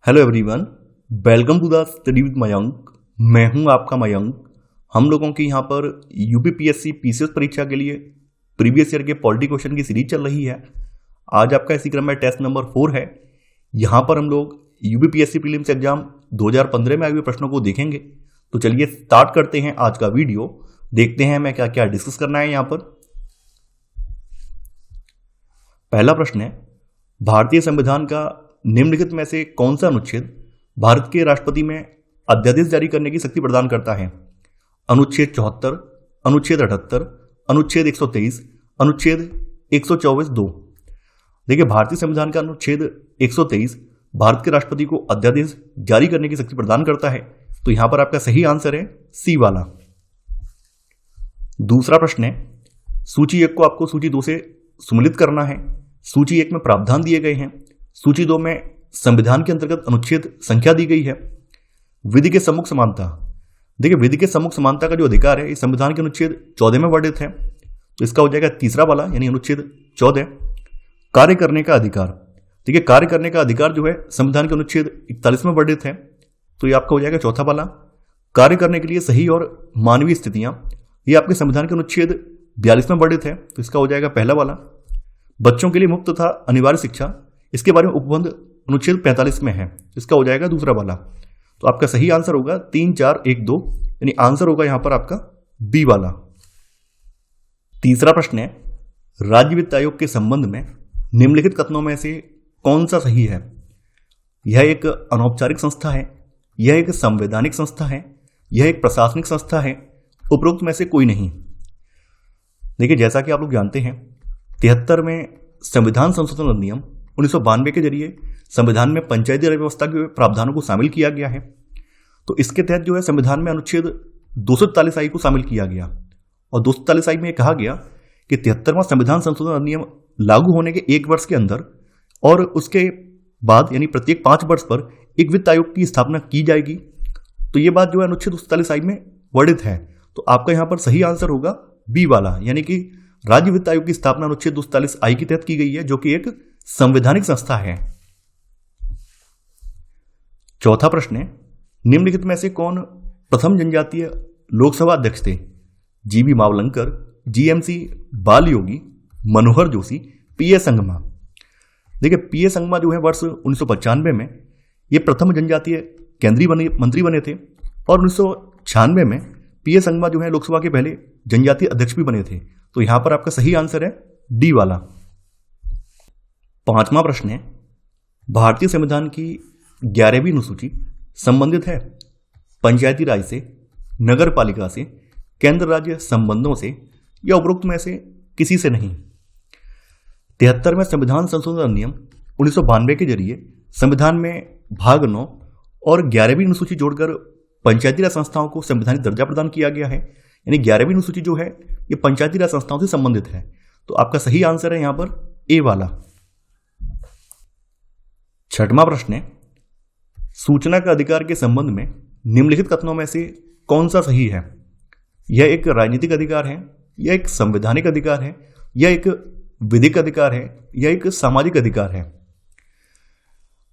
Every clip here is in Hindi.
Hello everyone, welcome to the study with Mayank. मैं हूं आपका मयंक। हम लोगों की यहां पर यूपीपीएससी पीसीएस परीक्षा के लिए प्रीवियस ईयर के पॉलिटी क्वेश्चन की सीरीज चल रही है। आज आपका इसी क्रम में टेस्ट नंबर 4 है। यहां पर हम लोग यूपीपीएससी प्रीलिम्स एग्जाम 2015 में आए हुए प्रश्नों को देखेंगे। तो चलिए स्टार्ट करते हैं आज का वीडियो। देखते हैं हमें क्या क्या डिस्कस करना है। यहां पर पहला प्रश्न है, भारतीय संविधान का निम्नलिखित में से कौन सा अनुच्छेद भारत के राष्ट्रपति में अध्यादेश जारी करने की शक्ति प्रदान करता है? अनुच्छेद 74, अनुच्छेद 78, अनुच्छेद 123, अनुच्छेद 124(2)। देखिए, भारतीय संविधान का अनुच्छेद 123 भारत के राष्ट्रपति को अध्यादेश जारी करने की शक्ति प्रदान करता है। तो यहां पर आपका सही आंसर है सी वाला। दूसरा प्रश्न है, सूची 1 को आपको सूची 2 से सम्मिलित करना है। सूची 1 में प्रावधान दिए गए हैं, सूची 2 में संविधान के अंतर्गत अनुच्छेद संख्या दी गई है। विधि के सम्मुख समानता। देखिए, विधि के सम्मुख समानता का जो अधिकार है, इस संविधान के अनुच्छेद 14 में वर्णित है। तो इसका हो जाएगा तीसरा वाला, यानी अनुच्छेद 14। कार्य करने का अधिकार। देखिए, कार्य करने का अधिकार जो है संविधान के अनुच्छेद 41 में वर्णित है। तो ये आपका हो जाएगा चौथा वाला। कार्य करने के लिए सही और मानवीय स्थितियां, ये आपके संविधान के अनुच्छेद 42 में वर्णित है। तो इसका हो जाएगा पहला वाला। बच्चों के लिए मुफ्त तथा अनिवार्य शिक्षा, इसके बारे में उपबंध अनुच्छेद 45 में है। इसका हो जाएगा दूसरा वाला। तो आपका सही आंसर होगा 3, 4, 1, 2, यानी आंसर होगा यहां पर आपका बी वाला। तीसरा प्रश्न है, राज्य वित्त आयोग के संबंध में निम्नलिखित कथनों में से कौन सा सही है? यह एक अनौपचारिक संस्था है, यह एक संवैधानिक संस्था है, यह एक प्रशासनिक संस्था है, उपरोक्त में से कोई नहीं। देखिए, जैसा कि आप लोग जानते हैं, 73 में संविधान संशोधन अधिनियम 1992 के जरिए संविधान में पंचायती राज व्यवस्था के प्रावधानों को शामिल किया गया है। तो इसके तहत जो है संविधान में अनुच्छेद 243 को शामिल किया गया और 243 में कहा गया कि 73वां संविधान संशोधन अधिनियम लागू होने के 1 वर्ष के अंदर और उसके बाद यानी प्रत्येक 5 वर्ष पर एक वित्त आयोग की स्थापना की जाएगी। तो ये बात जो है अनुच्छेद 243 में वर्णित है। तो आपका यहां पर सही आंसर होगा बी वाला, यानी कि राज्य वित्त आयोग की स्थापना अनुच्छेद 243 के तहत की गई है, जो कि एक संवैधानिक संस्था है। चौथा प्रश्न है, निम्नलिखित में से कौन प्रथम जनजातीय लोकसभा अध्यक्ष थे? जीबी मावलंकर, जीएमसी बाल योगी, मनोहर जोशी, पीए संगमा। देखिए, पीए संगमा जो है वर्ष 1995 में ये प्रथम जनजातीय केंद्रीय मंत्री बने थे और 1996 में पीए संगमा जो है लोकसभा के पहले जनजातीय अध्यक्ष भी बने थे। तो यहां पर आपका सही आंसर है डी वाला। पांचवा प्रश्न है, भारतीय संविधान की 11वीं अनुसूची संबंधित है पंचायती राज से, नगर पालिका से, केंद्र राज्य संबंधों से या उपरोक्त में से किसी से नहीं। 73 में संविधान संशोधन अधिनियम 1992 के जरिए संविधान में भाग 9 और 11वीं अनुसूची जोड़कर पंचायती राज संस्थाओं को संवैधानिक दर्जा प्रदान किया गया है। यानी 11वीं अनुसूची जो है ये पंचायती राज संस्थाओं से संबंधित है। तो आपका सही आंसर है यहां पर ए वाला। छठवां प्रश्न है, सूचना का अधिकार के संबंध में निम्नलिखित कथनों में से कौन सा सही है? यह एक राजनीतिक अधिकार है, यह एक संवैधानिक अधिकार है, यह एक विधिक अधिकार है, यह एक सामाजिक अधिकार है।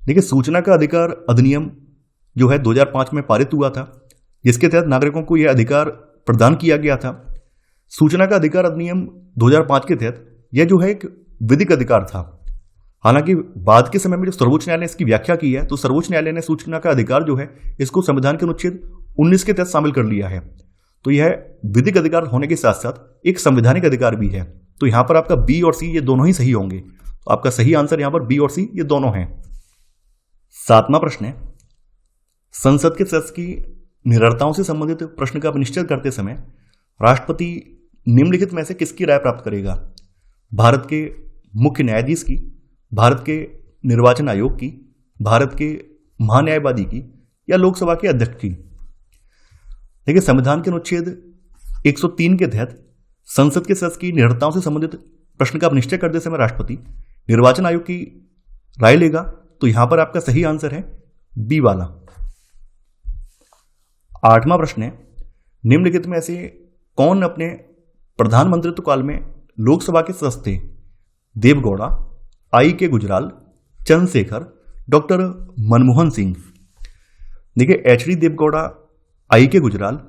देखिए, सूचना का अधिकार अधिनियम जो है 2005 में पारित हुआ था, जिसके तहत नागरिकों को यह अधिकार प्रदान किया गया था। सूचना का अधिकार अधिनियम 2005 के तहत यह जो है एक विधिक अधिकार था। हालांकि बाद के समय में जो सर्वोच्च न्यायालय ने इसकी व्याख्या की है, तो सर्वोच्च न्यायालय ने सूचना का अधिकार जो है इसको संविधान के अनुच्छेद 19 के तहत शामिल कर लिया है। तो यह विधिक अधिकार होने के साथ साथ एक संवैधानिक अधिकार भी है। तो यहां पर आपका बी और सी ये दोनों ही सही होंगे। तो आपका सही आंसर यहां पर बी और सी ये दोनों हैं। सातवां प्रश्न है, संसद के सदस्य की निरर्ताओं से संबंधित प्रश्न का निश्चय करते समय राष्ट्रपति निम्नलिखित में से किसकी राय प्राप्त करेगा? भारत के मुख्य न्यायाधीश की, भारत के निर्वाचन आयोग की, भारत के महान्यायवादी की या लोकसभा के अध्यक्ष की? देखिए, संविधान के अनुच्छेद 103 के तहत संसद के सदस्य की निरर्ताओं से संबंधित प्रश्न का निश्चय करते समय राष्ट्रपति निर्वाचन आयोग की राय लेगा। तो यहां पर आपका सही आंसर है बी वाला। आठवां प्रश्न है, निम्नलिखित में से कौन अपने प्रधानमंत्रित्व काल में लोकसभा के सदस्य थे? देवगौड़ा, आई के गुजराल, चंद्रशेखर डॉक्टर मनमोहन सिंह। देखिए एच.डी. देवगौड़ा, आई.के. गुजराल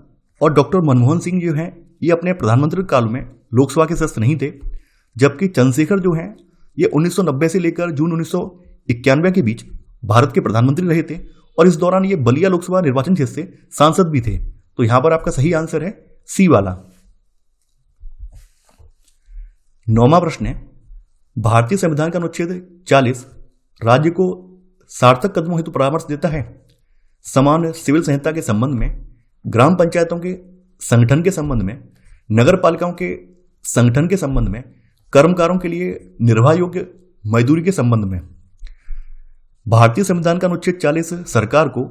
और डॉक्टर मनमोहन सिंह जो हैं ये अपने प्रधानमंत्री काल में लोकसभा के सदस्य नहीं थे, जबकि चंद्रशेखर जो हैं ये 1990 से लेकर जून 1991 के बीच भारत के प्रधानमंत्री रहे थे और इस दौरान ये बलिया लोकसभा निर्वाचन क्षेत्र से सांसद भी थे। तो यहां पर आपका सही आंसर है सी वाला। 9वां प्रश्न है, भारतीय संविधान का अनुच्छेद 40 राज्य को सार्थक कदमों हेतु परामर्श देता है। समान सिविल संहिता के संबंध में, ग्राम पंचायतों के संगठन के संबंध में, नगर पालिकाओं के संगठन के संबंध में, कर्मकारों के लिए निर्वाह योग्य मजदूरी के संबंध में। भारतीय संविधान का अनुच्छेद 40 सरकार को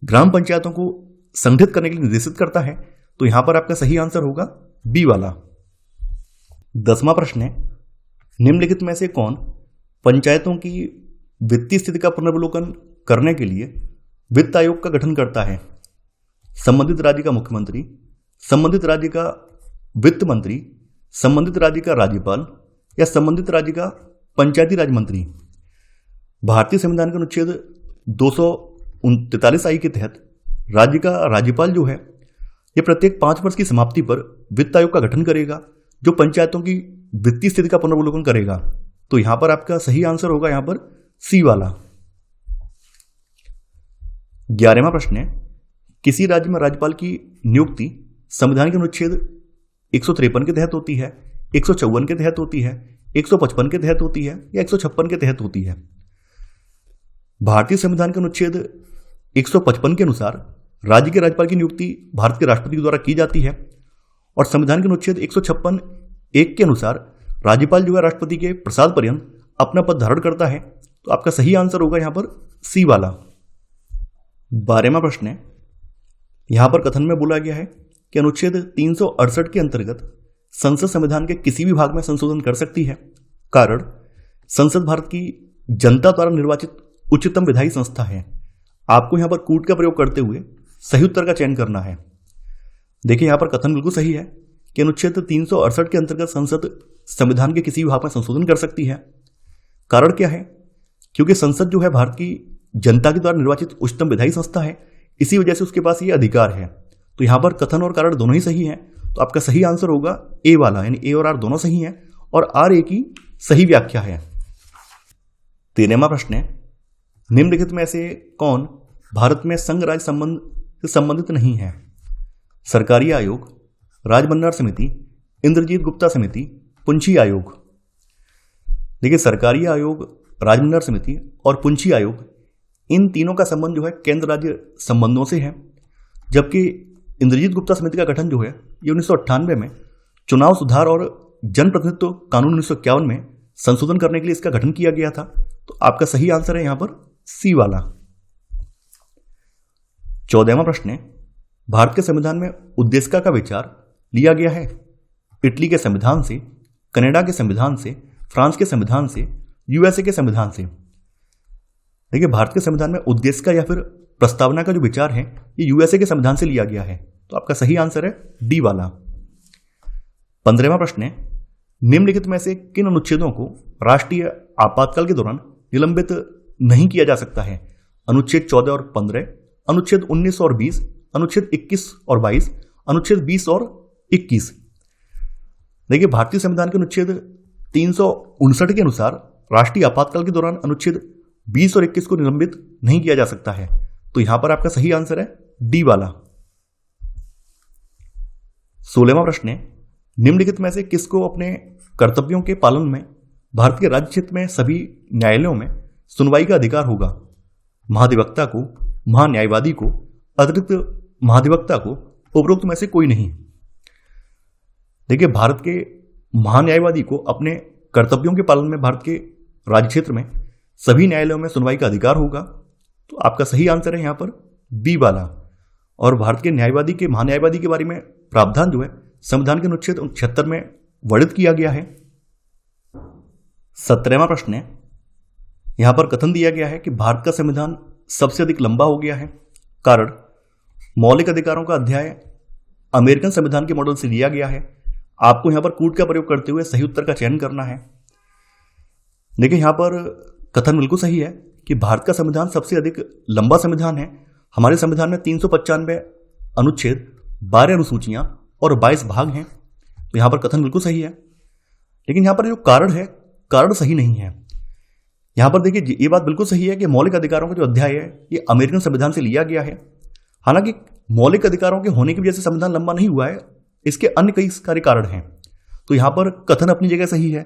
ग्राम पंचायतों को संगठित करने के लिए निर्देशित करता है। तो यहां पर आपका सही आंसर होगा बी वाला। 10वां प्रश्न है, निम्नलिखित में से कौन पंचायतों की वित्तीय स्थिति का पुनर्वलोकन करने के लिए वित्त आयोग का गठन करता है? संबंधित राज्य का मुख्यमंत्री, संबंधित राज्य का वित्त मंत्री, संबंधित राज्य का राज्यपाल या संबंधित राज्य का पंचायती राज मंत्री? भारतीय संविधान के अनुच्छेद 243 आई के तहत राज्य का राज्यपाल जो है यह प्रत्येक 5 वर्ष की समाप्ति पर वित्त आयोग का गठन करेगा जो पंचायतों की वित्तीय स्थिति का पुनर्वलोकन करेगा। तो यहां पर आपका सही आंसर होगा यहां पर सी वाला। 11वां प्रश्न है, किसी राज्य में राज्यपाल की नियुक्ति संविधान के अनुच्छेद 153 के तहत होती है, 154 के तहत होती है, 155 के तहत होती है या 156 के तहत होती है? भारतीय संविधान के अनुच्छेद 155 के अनुसार राज्य के राज्यपाल की नियुक्ति भारत के राष्ट्रपति के द्वारा की जाती है और संविधान के अनुच्छेद 156(1) के अनुसार राज्यपाल जो है राष्ट्रपति के प्रसाद पर्यंत अपना पद धारण करता है। तो आपका सही आंसर होगा यहां पर सी वाला। 12वां प्रश्न है, यहां पर कथन में बोला गया है कि अनुच्छेद 368 के अंतर्गत संसद संविधान के किसी भी भाग में संशोधन कर सकती है। कारण, संसद भारत की जनता द्वारा निर्वाचित उच्चतम विधायी संस्था है। आपको यहां पर कूट का प्रयोग करते हुए सही उत्तर का चयन करना है। देखिए यहां पर कथन बिल्कुल सही है कि अनुच्छेद 368 के अंतर्गत संसद संविधान के किसी भी भाग में संशोधन कर सकती है। कारण क्या है? क्योंकि संसद जो है भारत की जनता के द्वारा निर्वाचित उच्चतम विधायी संस्था है, इसी वजह से उसके पास ये अधिकार है। तो यहां पर कथन और कारण दोनों ही सही हैं। तो आपका सही आंसर होगा ए वाला, यानी ए और आर दोनों सही हैं और आर ए की सही व्याख्या है। 13वां प्रश्न है, निम्नलिखित में से कौन भारत में संघ राज्य संबंध से संबंधित नहीं है? सरकारी आयोग, राजभंडार समिति, इंद्रजीत गुप्ता समिति, पुंछी आयोग। देखिए सरकारी आयोग, राजभंडार समिति और पुंछी आयोग, इन तीनों का संबंध जो है केंद्र राज्य संबंधों से है, जबकि इंद्रजीत गुप्ता समिति का गठन जो है ये 1998 में चुनाव सुधार और जनप्रतिनिधित्व कानून 1951 में संशोधन करने के लिए इसका गठन किया गया था। तो आपका सही आंसर है यहां पर सी वाला। 14वां प्रश्न है, भारत के संविधान में उद्देशिका का विचार लिया गया है? इटली के संविधान से, कनाडा के संविधान से, फ्रांस के संविधान से, यूएसए के संविधान से? देखिए भारत के संविधान में उद्देशिका या फिर प्रस्तावना का जो विचार है ये यूएसए के संविधान से लिया गया है। तो आपका सही आंसर है डी वाला। 15वां प्रश्न है, निम्नलिखित में से किन अनुच्छेदों को राष्ट्रीय आपातकाल के दौरान निलंबित नहीं किया जा सकता है? अनुच्छेद 14 और 15, अनुच्छेद 19 और 20, अनुच्छेद 21 और 22, अनुच्छेद 20 और 21। देखिए भारतीय संविधान के अनुच्छेद 359 के अनुसार राष्ट्रीय आपातकाल के दौरान अनुच्छेद 20 और 21 को निलंबित नहीं किया जा सकता है। तो यहां पर आपका सही आंसर है डी वाला। 16वां प्रश्न है, निम्नलिखित में से किसको अपने कर्तव्यों के पालन में भारत के राज्य क्षेत्र में सभी न्यायालयों में सुनवाई का अधिकार होगा? महाधिवक्ता को, महान्यायवादी को, अतिरिक्त महाधिवक्ता को, उपरोक्त में से कोई नहीं? देखिए भारत के महान्यायवादी को अपने कर्तव्यों के पालन में भारत के राज्य क्षेत्र में सभी न्यायालयों में सुनवाई का अधिकार होगा। तो आपका सही आंसर है यहां पर बी वाला। और भारत के न्यायवादी के, महान्यायवादी के बारे में प्रावधान जो है संविधान के अनुच्छेद 76 में वर्णित किया गया है। 17वां प्रश्न है, यहां पर कथन दिया गया है कि भारत का संविधान सबसे अधिक लंबा हो गया है। कारण, मौलिक अधिकारों का अध्याय अमेरिकन संविधान के मॉडल से लिया गया है। आपको यहां पर कूट का प्रयोग करते हुए सही उत्तर का चयन करना है। देखिए यहां पर कथन बिल्कुल सही है कि भारत का संविधान सबसे अधिक लंबा संविधान है। हमारे संविधान में 395 अनुच्छेद, 12 अनुसूचियां और 22 भाग हैं। तो यहां पर कथन बिल्कुल सही है, लेकिन यहां पर जो कारण है, कारण सही नहीं है। यहां पर देखिए, ये बात बिल्कुल सही है कि मौलिक अधिकारों का जो अध्याय है ये अमेरिकन संविधान से लिया गया है। हालांकि मौलिक अधिकारों के होने की वजह से संविधान लंबा नहीं हुआ है, इसके अन्य कई सारे कारण हैं। तो यहां पर कथन अपनी जगह सही है,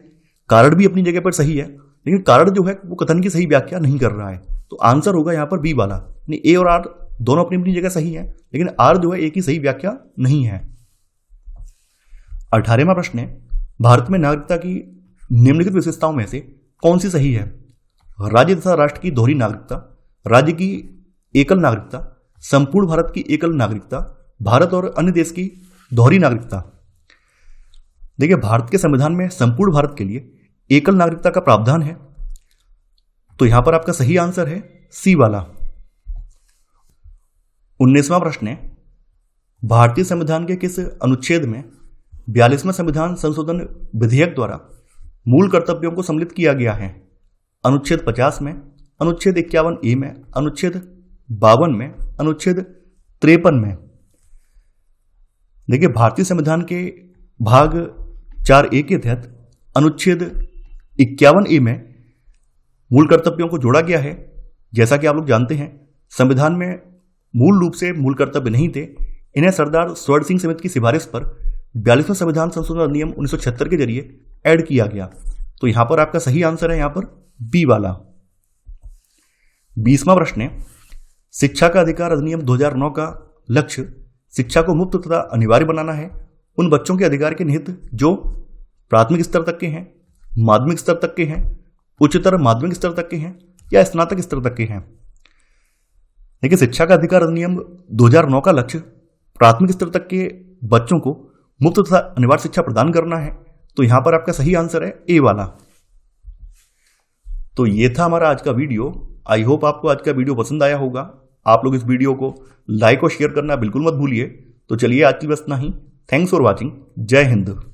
कारण भी अपनी जगह पर सही है, लेकिन कारण जो है वो कथन की सही व्याख्या नहीं कर रहा है। तो आंसर होगा यहां पर बी वाला, यानी ए और आर दोनों अपनी अपनी जगह सही है, लेकिन आर जो है एक ही सही व्याख्या नहीं है। 18वां प्रश्न है, भारत में नागरिकता की निम्नलिखित विशेषताओं में से कौन सी सही है? राज्य तथा राष्ट्र की दोहरी नागरिकता, राज्य की एकल नागरिकता, संपूर्ण भारत की एकल नागरिकता, भारत और अन्य देश की दोहरी नागरिकता। देखिए, भारत के संविधान में संपूर्ण भारत के लिए एकल नागरिकता का प्रावधान है, तो यहां पर आपका सही आंसर है सी वाला। 19वां प्रश्न है, भारतीय संविधान के किस अनुच्छेद में 42वां संविधान संशोधन विधेयक द्वारा मूल कर्तव्यों को सम्मिलित किया गया है? अनुच्छेद 50 में, अनुच्छेद 51A में, अनुच्छेद 52 में, अनुच्छेद 53 में। देखिए, भारतीय संविधान के भाग 4A के तहत अनुच्छेद 51A में मूल कर्तव्यों को जोड़ा गया है। जैसा कि आप लोग जानते हैं, संविधान में मूल रूप से मूल कर्तव्य नहीं थे, इन्हें सरदार स्वर्ण सिंह समिति की सिफारिश पर 42वां संविधान संशोधन अधिनियम 1976 के जरिए ऐड किया गया। तो यहां पर आपका सही आंसर है यहां पर बी वाला। 20वां प्रश्न है, शिक्षा का अधिकार अधिनियम 2009 का लक्ष्य शिक्षा को मुफ्त तथा अनिवार्य बनाना है। उन बच्चों के अधिकार के निहित जो प्राथमिक स्तर तक के हैं, माध्यमिक स्तर तक के हैं, उच्चतर माध्यमिक स्तर तक के हैं या स्नातक स्तर तक के हैं। देखिए, शिक्षा का अधिकार अधिनियम 2009 का लक्ष्य प्राथमिक स्तर तक के बच्चों को मुफ्त तथा अनिवार्य शिक्षा प्रदान करना है। तो यहां पर आपका सही आंसर है ए वाला। तो ये था हमारा आज का वीडियो। आई होप आपको आज का वीडियो पसंद आया होगा। आप लोग इस वीडियो को लाइक और शेयर करना बिल्कुल मत भूलिए। तो चलिए, आज की बस इतना ही। Thanks for watching. जय हिंद।